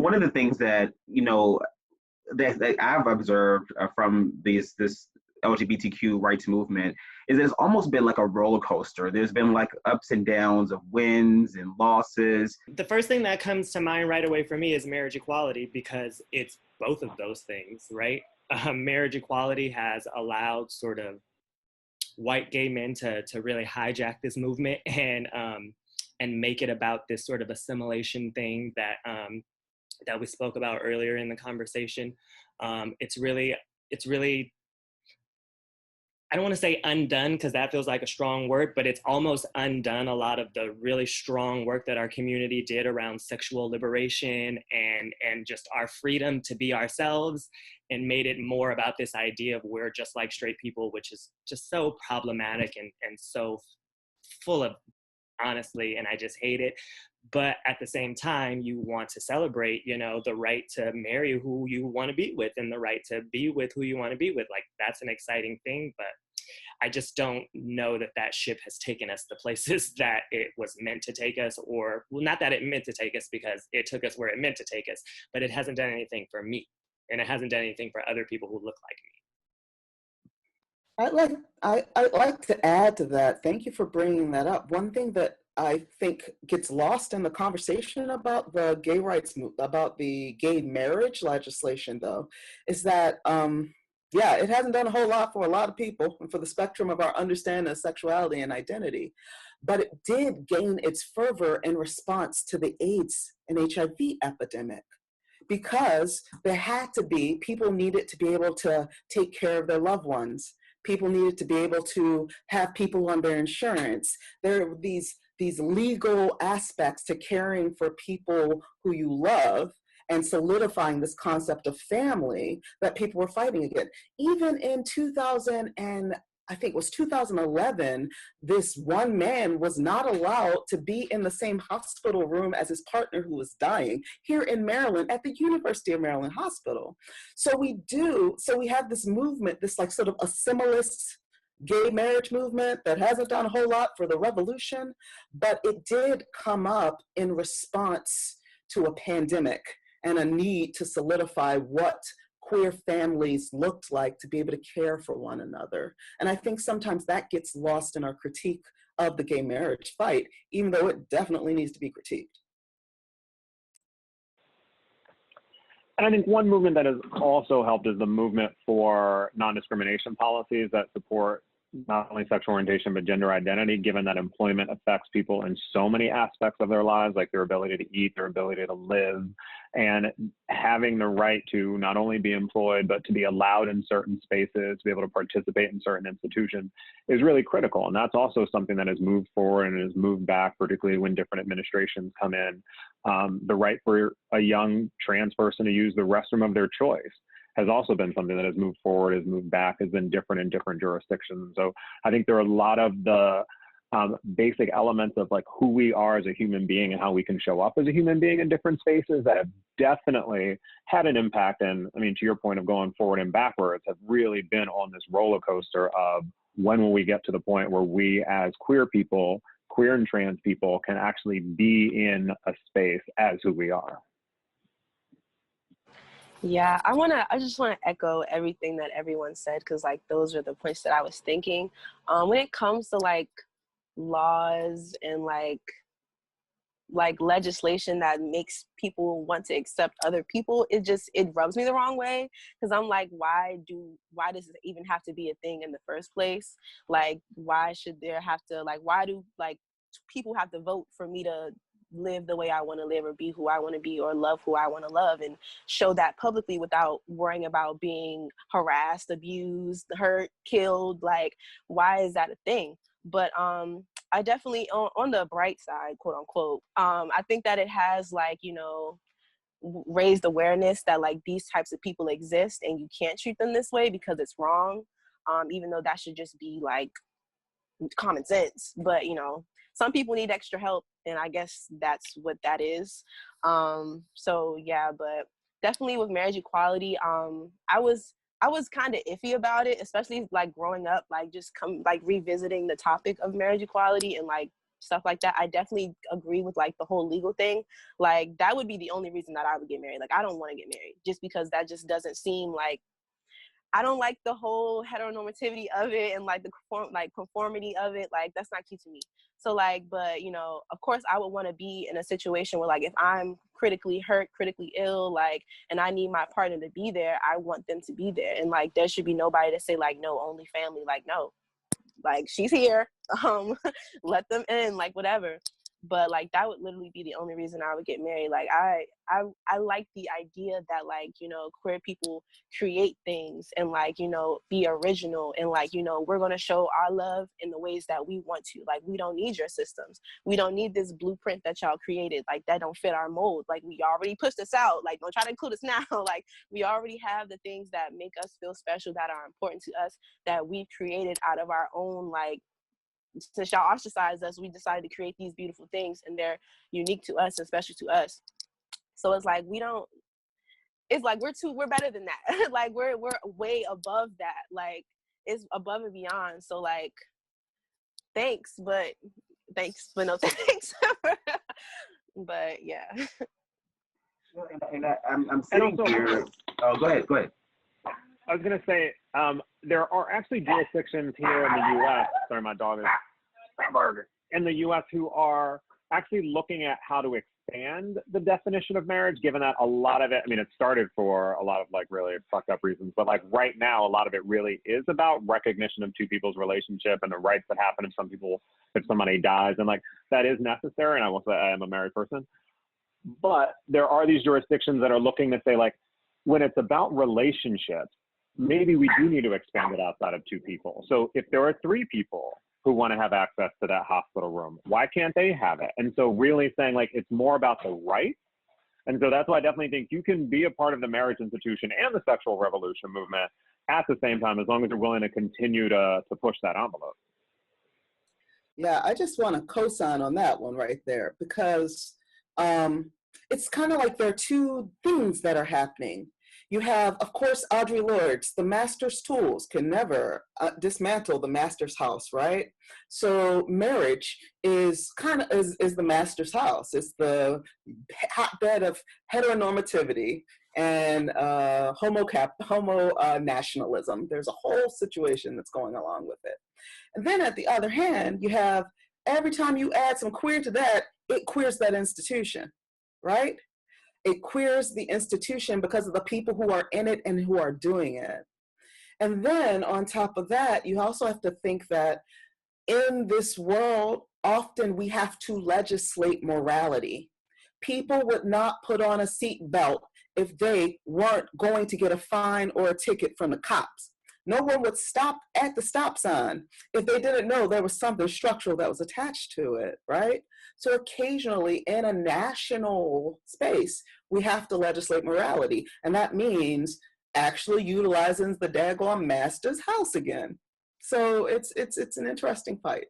one of the things that, that I've observed from this LGBTQ rights movement is that it's almost been like a roller coaster. There's been like ups and downs of wins and losses. The first thing that comes to mind right away for me is marriage equality, because it's both of those things, right? Marriage equality has allowed sort of white gay men to really hijack this movement and make it about this sort of assimilation thing that we spoke about earlier in the conversation. It's really, I don't want to say undone, because that feels like a strong word, but it's almost undone a lot of the really strong work that our community did around sexual liberation and just our freedom to be ourselves, and made it more about this idea of we're just like straight people, which is just so problematic and so full of, honestly, and I just hate it. But at the same time, you want to celebrate, the right to marry who you want to be with and the right to be with who you want to be with. Like, that's an exciting thing, but I just don't know that ship has taken us the places that it was meant to take us, or, well, not that it meant to take us, because it took us where it meant to take us, but it hasn't done anything for me, and it hasn't done anything for other people who look like me. I'd like to add to that. Thank you for bringing that up. One thing that I think gets lost in the conversation about the gay rights, about the gay marriage legislation, though, is that, it hasn't done a whole lot for a lot of people and for the spectrum of our understanding of sexuality and identity, but it did gain its fervor in response to the AIDS and HIV epidemic. Because people needed to be able to take care of their loved ones. People needed to be able to have people on their insurance. There are these legal aspects to caring for people who you love and solidifying this concept of family that people were fighting against. Even in 2011, this one man was not allowed to be in the same hospital room as his partner who was dying here in Maryland at the University of Maryland Hospital. So we have this movement, this like sort of assimilist gay marriage movement that hasn't done a whole lot for the revolution, but it did come up in response to a pandemic and a need to solidify what queer families looked like to be able to care for one another. And I think sometimes that gets lost in our critique of the gay marriage fight, even though it definitely needs to be critiqued. And I think one movement that has also helped is the movement for non-discrimination policies that support not only sexual orientation, but gender identity, given that employment affects people in so many aspects of their lives, like their ability to eat, their ability to live, and having the right to not only be employed, but to be allowed in certain spaces, to be able to participate in certain institutions is really critical. And that's also something that has moved forward and has moved back, particularly when different administrations come in. The right for a young trans person to use the restroom of their choice has also been something that has moved forward, has moved back, has been different in different jurisdictions. So I think there are a lot of the basic elements of like who we are as a human being and how we can show up as a human being in different spaces that have definitely had an impact. And I mean, to your point of going forward and backwards, have really been on this roller coaster of when will we get to the point where we as queer people, queer and trans people, can actually be in a space as who we are. Yeah, I just want to echo everything that everyone said, because like those are the points that I was thinking. When it comes to like laws and like legislation that makes people want to accept other people, it rubs me the wrong way, because I'm like, why does it even have to be a thing in the first place? Like, why should there have to, like, why do like people have to vote for me to live the way I want to live, or be who I want to be, or love who I want to love, and show that publicly without worrying about being harassed, abused, hurt, killed? Like, why is that a thing? But I definitely, on the bright side, quote unquote, I think that it has, like, you know, raised awareness that like these types of people exist and you can't treat them this way because it's wrong, even though that should just be like common sense. But you know, some people need extra help, and I guess that's what that is. So yeah, but definitely with marriage equality, I was kind of iffy about it, especially like growing up, like just revisiting the topic of marriage equality and like stuff like that. I definitely agree with like the whole legal thing. Like that would be the only reason that I would get married. Like I don't want to get married just because that just doesn't seem like, I don't like the whole heteronormativity of it and like the conformity of it. Like that's not cute to me. So like, but you know, of course I would want to be in a situation where like if I'm critically hurt, critically ill, like, and I need my partner to be there, I want them to be there. And like there should be nobody to say like, no, only family. Like, no, like she's here, let them in, like whatever. But like that would literally be the only reason I would get married. Like I like the idea that like, you know, queer people create things and like, you know, be original and like, you know, we're going to show our love in the ways that we want to. Like we don't need your systems, we don't need this blueprint that y'all created, like that don't fit our mold. Like we already pushed this out, like don't try to include us now. Like we already have the things that make us feel special, that are important to us, that we've created out of our own, like, since y'all ostracized us, we decided to create these beautiful things and they're unique to us and special to us. So it's like, it's like we're better than that. Like we're way above that. Like it's above and beyond. So like, thanks, but no thanks. But yeah. I'm sitting here. Oh, go ahead. I was going to say, there are actually jurisdictions here in the U.S. Sorry, my dog is in the U.S. who are actually looking at how to expand the definition of marriage, given that a lot of it, I mean, it started for a lot of like really fucked up reasons, but like right now, a lot of it really is about recognition of two people's relationship and the rights that happen if somebody dies. And like, that is necessary. And I will say I am a married person, but there are these jurisdictions that are looking to say like, when it's about relationships, maybe we do need to expand it outside of two people. So if there are three people who want to have access to that hospital room, why can't they have it? And so really saying like, it's more about the right. And so that's why I definitely think you can be a part of the marriage institution and the sexual revolution movement at the same time, as long as you're willing to continue to push that envelope. Yeah, I just want to co-sign on that one right there, because it's kind of like there are two things that are happening. You have, of course, Audre Lorde's, the master's tools can never dismantle the master's house, right? So marriage is the master's house. It's the hotbed of heteronormativity and homo nationalism. There's a whole situation that's going along with it. And then at the other hand, you have, every time you add some queer to that, it queers that institution, right? It queers the institution because of the people who are in it and who are doing it. And then on top of that, you also have to think that in this world, often we have to legislate morality. People would not put on a seatbelt if they weren't going to get a fine or a ticket from the cops. No one would stop at the stop sign if they didn't know there was something structural that was attached to it, right? So occasionally in a national space, we have to legislate morality. And that means actually utilizing the daggone master's house again. So it's an interesting fight.